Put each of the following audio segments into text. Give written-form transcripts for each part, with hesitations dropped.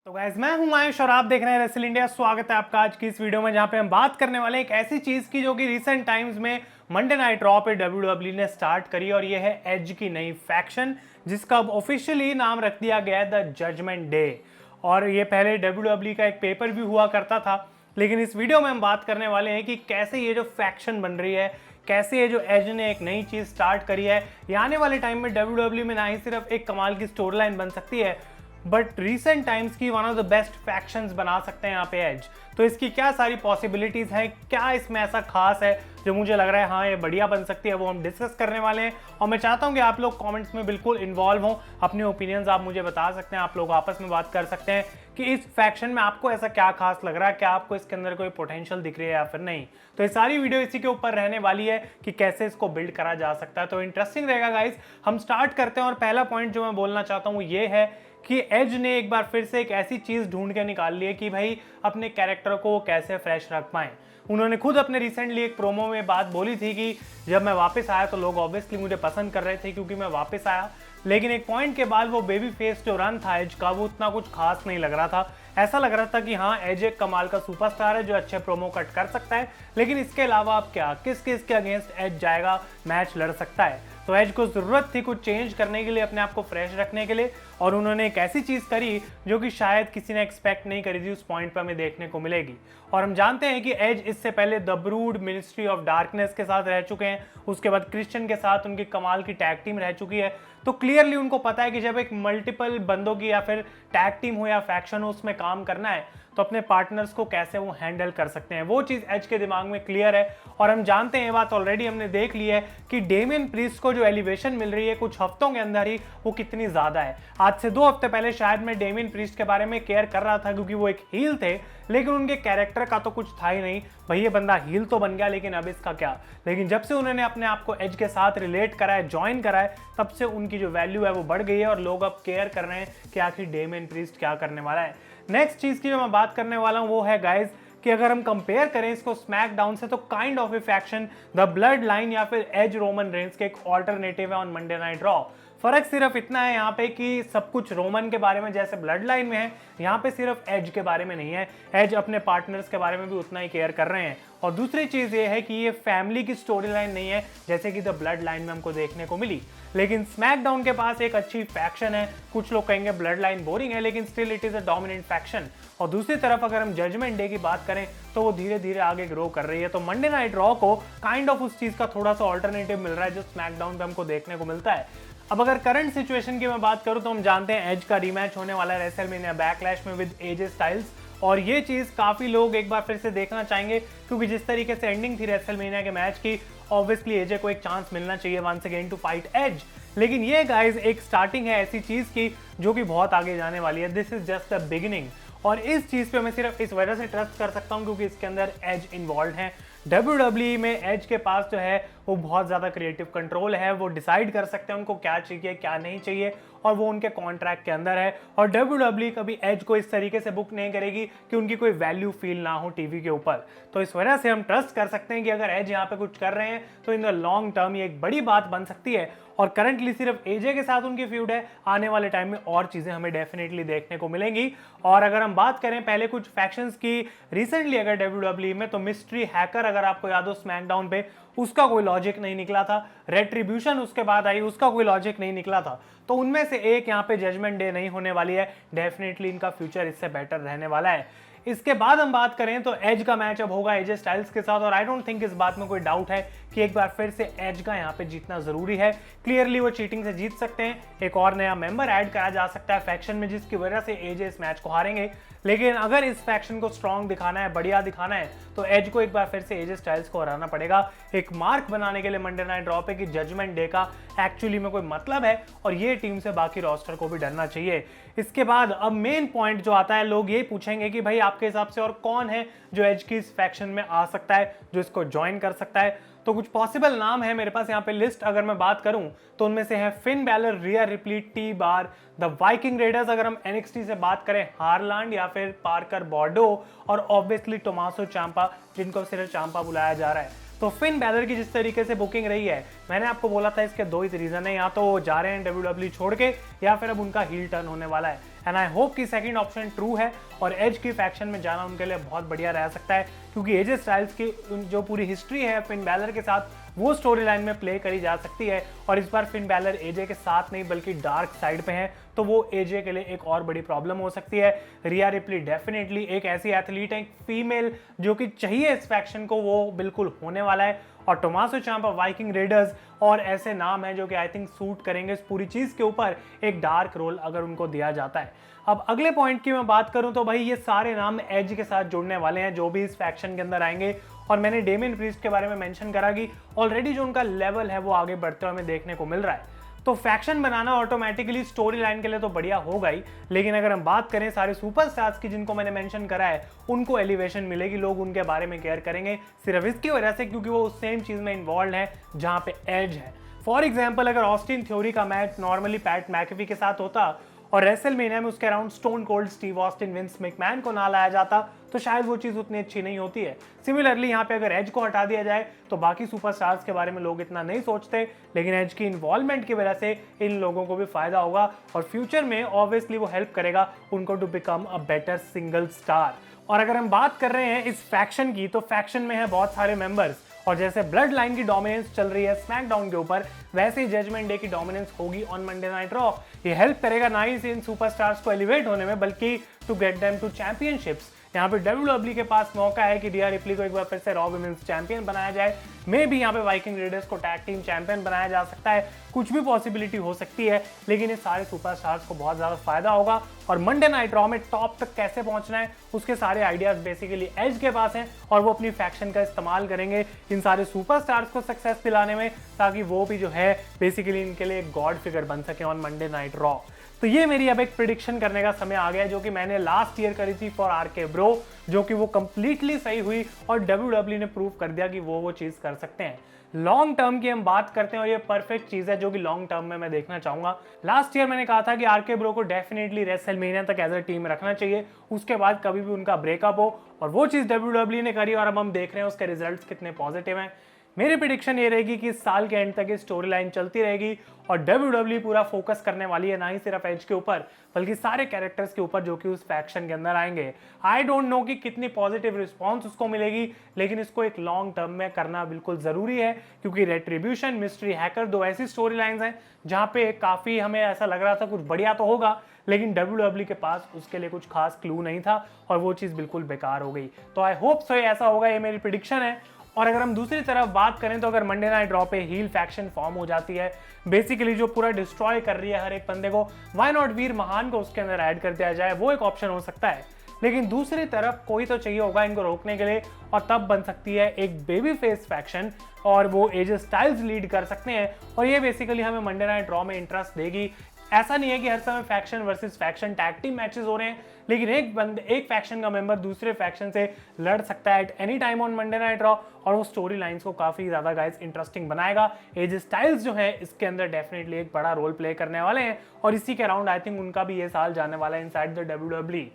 तो गाइस मैं हूं आयुष और आप देख रहे हैं रेसल इंडिया। स्वागत है आपका आज की इस वीडियो में, जहां पे हम बात करने वाले हैं एक ऐसी चीज की जो कि रिसेंट टाइम्स में मंडे नाइट रॉ पे डब्ल्यूडब्ल्यू ने स्टार्ट करी, और ये है एज की नई फैक्शन, जिसका अब ऑफिशियली नाम रख दिया गया है द जजमेंट डे। और ये पहले डब्ल्यूडब्ल्यू का एक पेपर भी हुआ करता था, लेकिन इस वीडियो में हम बात करने वाले हैं कि कैसे ये जो फैक्शन बन रही है, कैसे ये जो एज ने एक नई चीज स्टार्ट करी है। ये आने वाले टाइम में डब्ल्यूडब्ल्यू में ना ही सिर्फ एक कमाल की स्टोरी लाइन बन सकती है, बट रिसेंट टाइम्स की one of the best factions बना सकते हैं यहाँ पे एज। तो इसकी क्या सारी पॉसिबिलिटीज हैं, क्या इसमें ऐसा खास है जो मुझे लग रहा है हाँ ये बढ़िया बन सकती है, वो हम डिस्कस करने वाले हैं। और मैं चाहता हूँ कि आप लोग कमेंट्स में बिल्कुल इन्वॉल्व हों, अपने ओपिनियंस आप मुझे बता सकते हैं, आप लोग आपस में बात कर सकते हैं कि इस फैक्शन में आपको ऐसा क्या खास लग रहा है, क्या आपको इसके अंदर कोई पोटेंशियल दिख रही है या फिर नहीं। तो ये सारी वीडियो इसी के ऊपर रहने वाली है कि कैसे इसको बिल्ड करा जा सकता है। तो इंटरेस्टिंग रहेगा गाइस। हम स्टार्ट करते हैं और पहला पॉइंट जो मैं बोलना चाहता हूँ ये है कि एज ने एक बार फिर से एक ऐसी चीज ढूंढ के निकाल ली है कि भाई अपने कैरेक्टर को कैसे फ्रेश रख पाए। उन्होंने खुद अपने रिसेंटली एक प्रोमो में बात बोली थी कि जब मैं वापस आया तो लोग ऑब्वियसली मुझे पसंद कर रहे थे क्योंकि मैं वापस आया, लेकिन एक पॉइंट के बाद वो बेबी फेस जो रन था एज का, वो उतना कुछ खास नहीं लग रहा था। ऐसा लग रहा था कि हाँ एज एक कमाल का सुपरस्टार है जो अच्छे प्रोमो कट कर सकता है, लेकिन इसके अलावा अब क्या, किस किस के अगेंस्ट एज जाएगा, मैच लड़ सकता है। तो एज को जरूरत थी कुछ चेंज करने के लिए, अपने आप को फ्रेश रखने के लिए, और उन्होंने एक ऐसी चीज करी जो कि शायद किसी ने एक्सपेक्ट नहीं करी थी। उस पॉइंट पर हमें देखने को मिलेगी। और हम जानते हैं कि एज इससे पहले the brood, ministry of darkness के साथ रह चुके हैं, उसके बाद क्रिश्चियन के साथ उनकी कमाल की टैग टीम रह चुकी है। तो क्लियरली उनको पता है कि जब एक मल्टीपल बंदों की या फिर टैग टीम हो या फैक्शन हो उसमें काम करना है तो अपने पार्टनर्स को कैसे वो हैंडल कर सकते हैं, वो चीज एज के दिमाग में क्लियर है। और हम जानते हैं, ये बात ऑलरेडी हमने देख ली है कि डेमियन प्रीस्ट को जो एलिवेशन मिल रही है कुछ हफ्तों के अंदर ही, वो कितनी ज्यादा है। आज से 2 हफ्ते पहले शायद मैं डेमियन प्रीस्ट के बारे में केयर कर रहा था क्योंकि वो एक हील थे, लेकिन उनके कैरेक्टर का तो कुछ था ही नहीं। भाई ये बंदा हील तो बन गया, लेकिन अब इसका क्या। लेकिन जब से उन्होंने अपने आप को एज के साथ रिलेट करा है, ज्वाइन करा है, तब से उनकी जो वैल्यू है वो बढ़ गई है और लोग अब केयर कर रहे हैं कि आखिर डेमियन प्रीस्ट क्या करने वाला है। नेक्स्ट चीज की जो मैं बात करने वाला हूं वो है गाइज कि अगर हम कंपेयर करें इसको स्मैकडाउन से, तो kind of a faction the blood line या फिर एज रोमन रेंस के एक ऑल्टरनेटिव है ऑन मंडे नाइट रॉ। फर्क सिर्फ इतना है यहाँ पे कि सब कुछ रोमन के बारे में जैसे ब्लड लाइन में है, यहाँ पे सिर्फ एज के बारे में नहीं है। एज अपने पार्टनर्स के बारे में भी उतना ही केयर कर रहे हैं। और दूसरी चीज ये है कि ये फैमिली की स्टोरी लाइन नहीं है जैसे कि द ब्लड लाइन में हमको देखने को मिली। लेकिन स्मैकडाउन के पास एक अच्छी फैक्शन है। कुछ लोग कहेंगे ब्लड लाइन बोरिंग है, लेकिन still it is a dominant faction. और दूसरी तरफ अगर हम जजमेंट डे की बात करें तो वो धीरे धीरे आगे ग्रो कर रही है। तो मंडे नाइट रॉ को काइंड ऑफ उस चीज का थोड़ा सा ऑल्टरनेटिव मिल रहा है जो स्मैकडाउन पे हमको देखने को मिलता है। अब अगर करंट सिचुएशन की मैं बात करूं तो हम जानते हैं एज का रीमैच होने वाला है रेसलमेनिया बैकलैश में विद एजे स्टाइल्स, और ये चीज काफी लोग एक बार फिर से देखना चाहेंगे क्योंकि जिस तरीके से एंडिंग थी रेसलमेनिया के मैच की, ऑब्वियसली एजे को एक चांस मिलना चाहिए once again to fight Edge. लेकिन ये गाइज एक स्टार्टिंग है ऐसी चीज की जो कि बहुत आगे जाने वाली है। This is just the beginning. और इस चीज पे मैं सिर्फ इस वजह से ट्रस्ट कर सकता हूं क्योंकि इसके अंदर एज इन्वॉल्व है। WWE में एज के पास जो है वो बहुत ज्यादा क्रिएटिव कंट्रोल है, वो डिसाइड कर सकते हैं उनको क्या चाहिए क्या नहीं चाहिए, और वो उनके कॉन्ट्रैक्ट के अंदर है। और WWE कभी एज को इस तरीके से बुक नहीं करेगी कि उनकी कोई वैल्यू फील ना हो टीवी के ऊपर। तो इस वजह से हम ट्रस्ट कर सकते हैं कि अगर एज यहाँ पे कुछ कर रहे हैं तो इन द लॉन्ग टर्म ये एक बड़ी बात बन सकती है। और करंटली सिर्फ एजे के साथ उनकी फ्यूड है, आने वाले टाइम में और चीजें हमें डेफिनेटली देखने को मिलेंगी। और अगर हम बात करें पहले कुछ फैक्शंस की रिसेंटली अगर WWE में, तो मिस्ट्री हैकर अगर आपको याद हो स्मैकडाउन पे, उसका कोई लॉजिक नहीं निकला था। रेट्रीब्यूशन उसके बाद आई, उसका कोई लॉजिक नहीं निकला था। तो उनमें से एक यहाँ पे जजमेंट डे नहीं होने वाली है। डेफिनेटली इनका फ्यूचर इससे बेटर रहने वाला है। इसके बाद हम बात करें तो एज का मैच अब होगा एजे स्टाइल्स के साथ, और आई डोंट थिंक इस बात में कोई डाउट है कि एक बार फिर से एज का यहाँ पे जीतना जरूरी है। क्लियरली वो चीटिंग से जीत सकते हैं, एक और नया मेंबर ऐड करा जा सकता है फैक्शन में जिसकी वजह से एजे इस मैच को हारेंगे। लेकिन अगर इस फैक्शन को स्ट्रॉन्ग दिखाना है, बढ़िया दिखाना है, तो एज को एक बार फिर से एजे स्टाइल्स को हराना पड़ेगा, एक मार्क बनाने के लिए मंडे नाइट रॉ पे कि जजमेंट डे का एक्चुअली में कोई मतलब है और ये टीम से बाकी रोस्टर को भी डरना चाहिए। इसके बाद अब मेन पॉइंट जो आता है, लोग ये पूछेंगे कि भाई आपके हिसाब से और कौन है जो एज की इस फैक्शन में आ सकता है, जो इसको ज्वाइन कर सकता है। तो कुछ पॉसिबल नाम है मेरे पास यहाँ पे लिस्ट अगर मैं बात करूं तो उनमें से है Finn Balor, Riya replay, T bar, the Viking readers अगर हम NXT से बात करें, हारलैंड या फिर पार्कर बॉर्डो, और ऑब्वियसली टोमासो चांपा जिनको सिर्फ चांपा बुलाया जा रहा है। तो फिन बैलर की जिस तरीके से बुकिंग रही है, मैंने आपको बोला था इसके दो ही रीजन है, या तो वो जा रहे हैं WWE छोड़ के, या फिर अब उनका हील टर्न होने वाला है। एंड आई होप कि सेकंड ऑप्शन ट्रू है और एज की फैक्शन में जाना उनके लिए बहुत बढ़िया रह सकता है, क्योंकि एजे स्टाइल्स की जो पूरी हिस्ट्री है फिन बैलर के साथ, वो स्टोरी लाइन में प्ले करी जा सकती है। और इस बार फिन बैलर एजे के साथ नहीं बल्कि डार्क साइड पे हैं, तो वो एजे के लिए एक और बड़ी प्रॉब्लम हो सकती है। रिया रिप्ली डेफिनेटली एक ऐसी एथलीट है, फीमेल, जो कि चाहिए इस फैक्शन को, वो बिल्कुल होने वाला है। और टोमासो ciampa, वाइकिंग रेडर्स और ऐसे नाम हैं जो कि आई थिंक सूट करेंगे इस पूरी चीज के ऊपर, एक डार्क रोल अगर उनको दिया जाता है। अब अगले पॉइंट की मैं बात करूं तो भाई ये सारे नाम एज के साथ जुड़ने वाले हैं जो भी इस फैक्शन के अंदर आएंगे। और मैंने डेमियन प्रीस्ट के बारे में मेंशन करा कि ऑलरेडी जो उनका लेवल है वो आगे बढ़ते हुए हमें देखने को मिल रहा है। तो फैक्शन बनाना ऑटोमेटिकली स्टोरी लाइन के लिए तो बढ़िया होगा ही, लेकिन अगर हम बात करें सारे सुपरस्टार्स की जिनको मैंने मेंशन करा है, उनको एलिवेशन मिलेगी, लोग उनके बारे में केयर करेंगे सिर्फ इसकी वजह से क्योंकि वो उस सेम चीज में इन्वॉल्व है जहां पे एज है। फॉर एग्जाम्पल, अगर ऑस्टिन थ्योरी का मैच नॉर्मली पैट मैकेफी के साथ होता और रेसलमेनिया में उसके around stone cold Steve Austin Vince McMahon को ना लाया जाता, तो शायद वो चीज उतनी अच्छी नहीं होती है। सिमिलरली यहाँ पे अगर एज को हटा दिया जाए तो बाकी सुपरस्टार्स के बारे में लोग इतना नहीं सोचते, लेकिन एज की इन्वॉल्वमेंट की वजह से इन लोगों को भी फायदा होगा और फ्यूचर में ऑब्वियसली वो हेल्प करेगा उनको to become a better single star. और अगर हम बात कर रहे हैं इस फैक्शन की, तो फैक्शन में है बहुत सारे मेंबर्स, और जैसे ब्लड लाइन की डोमिनेंस चल रही है स्मैकडाउन के ऊपर, वैसे ही जजमेंट डे की डोमिनेंस होगी ऑन मंडे नाइट रॉ। ये हेल्प करेगा ना ही इन सुपरस्टार्स को एलिवेट होने में, बल्कि to get them to championships. यहाँ पे WWE के पास मौका है कि रिया रिप्ली को एक बार फिर से रॉ वुमेन्स चैंपियन बनाया जाए, मे भी यहाँ पे वाइकिंग रेडर्स को टैग टीम चैंपियन बनाया जा सकता है, कुछ भी पॉसिबिलिटी हो सकती है, लेकिन ये सारे सुपरस्टार्स को बहुत ज्यादा फायदा होगा। और मंडे नाइट रॉ में टॉप तक कैसे पहुंचना है उसके सारे आइडियाज बेसिकली एज के पास हैं, और वो अपनी फैक्शन का इस्तेमाल करेंगे इन सारे सुपरस्टार्स को सक्सेस दिलाने में, ताकि वो भी जो है बेसिकली इनके लिए एक गॉड फिगर बन सके ऑन मंडे नाइट रॉ। तो ये मेरी अब एक प्रिडिक्शन करने का समय आ गया है, जो कि मैंने लास्ट ईयर करी थी फॉर RK Bro, जो कि वो कंप्लीटली सही हुई और WWE ने प्रूव कर दिया कि वो चीज कर सकते हैं। लॉन्ग टर्म की हम बात करते हैं और ये परफेक्ट चीज है जो कि लॉन्ग टर्म में मैं देखना चाहूंगा। लास्ट ईयर मैंने कहा था कि RK Bro को डेफिनेटली रेसलमेनिया तक एज अ टीम रखना चाहिए, उसके बाद कभी भी उनका ब्रेकअप हो, और वो चीज WWE ने करी और अब हम देख रहे हैं उसके रिजल्ट्स कितने पॉजिटिव हैं। मेरी प्रेडिक्शन ये रहेगी कि इस साल के एंड तक ये स्टोरी लाइन चलती रहेगी और WWE पूरा फोकस करने वाली है ना ही सिर्फ एज के ऊपर बल्कि सारे कैरेक्टर्स के ऊपर जो कि उस फैक्शन के अंदर आएंगे। आई डोंट नो कि कितनी पॉजिटिव रिस्पॉन्स उसको मिलेगी, लेकिन इसको एक लॉन्ग टर्म में करना बिल्कुल जरूरी है, क्योंकि रेट्रीब्यूशन, मिस्ट्री हैकर दो ऐसी स्टोरी लाइन्स हैं जहां पे काफी हमें ऐसा लग रहा था कुछ बढ़िया तो होगा, लेकिन WWE के पास उसके लिए कुछ खास क्लू नहीं था और वो चीज बिल्कुल बेकार हो गई। तो आई होप सो ऐसा होगा, ये मेरी प्रेडिक्शन है। और अगर हम दूसरी तरफ बात करें तो अगर मंडे नाइट रॉ पे हील फैक्शन फॉर्म हो जाती है, बेसिकली जो पूरा डिस्ट्रॉय कर रही है हर एक बंदे को, व्हाई नॉट वीर महान को उसके अंदर ऐड कर दिया जाए, वो एक ऑप्शन हो सकता है। लेकिन दूसरी तरफ कोई तो चाहिए होगा इनको रोकने के लिए, और तब बन सकती है एक बेबी फेस फैक्शन, और वो एजे स्टाइल्स लीड कर सकते हैं, और ये बेसिकली हमें मंडे नाइट रॉ में इंटरेस्ट देगी। ऐसा नहीं है कि हर समय faction versus faction tag team matches हो रहे हैं, लेकिन एक फैक्शन का मेंबर दूसरे फैक्शन से लड़ सकता है at any time on Monday night raw, और वो स्टोरी लाइंस को काफी ज्यादा गाइस इंटरेस्टिंग बनाएगा। एज स्टाइल्स जो है इसके अंदर डेफिनेटली एक बड़ा रोल प्ले करने वाले हैं, और इसी के अराउंड आई थिंक उनका भी ये साल जाने वाला है इनसाइड द WWE।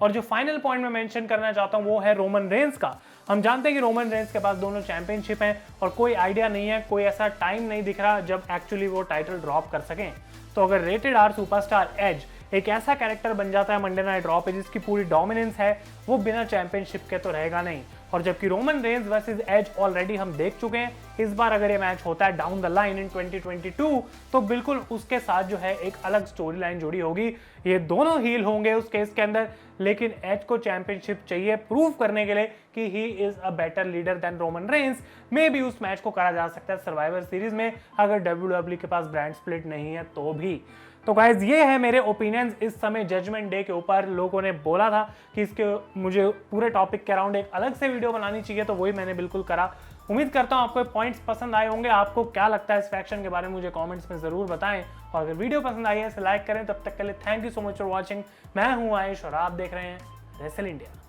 और जो फाइनल पॉइंट मैं मेंशन करना चाहता हूं वो है रोमन रेंस का। हम जानते हैं कि रोमन रेंस के पास दोनों चैंपियनशिप हैं और कोई आइडिया नहीं है, कोई ऐसा टाइम नहीं दिख रहा जब एक्चुअली वो टाइटल ड्रॉप कर सकें। तो अगर रेटेड आर सुपरस्टार एज एक ऐसा कैरेक्टर बन जाता है मंडे नाइट रॉ पे जिसकी पूरी डोमिनेंस है, वो बिना चैंपियनशिप के तो रहेगा नहीं। और जबकि Roman Reigns versus Edge already हम देख चुके हैं, इस बार अगर ये मैच होता है डाउन द लाइन इन 2022 तो बिल्कुल उसके साथ जो है एक अलग स्टोरी लाइन जुड़ी होगी। ये दोनों हील होंगे उस केस के अंदर, लेकिन एज को चैंपियनशिप चाहिए प्रूव करने के लिए कि he is a better leader than Roman Reigns. मे भी उस मैच को करा जा सकता है सर्वाइवर सीरीज में, अगर WWE के पास ब्रांड स्प्लिट नहीं है तो भी। तो गाइज ये है मेरे ओपिनियंस इस समय जजमेंट डे के ऊपर। लोगों ने बोला था कि इसके मुझे पूरे टॉपिक के अराउंड एक अलग से वीडियो बनानी चाहिए, तो वही मैंने बिल्कुल करा। उम्मीद करता हूं आपको पॉइंट्स पसंद आए होंगे। आपको क्या लगता है इस फैक्शन के बारे में मुझे कमेंट्स में जरूर बताएं, और अगर वीडियो पसंद आई है तो लाइक करें। तब तक के लिए thank you so much for watching. मैं हूं आयुष और आप देख रहे हैं रेसल इंडिया।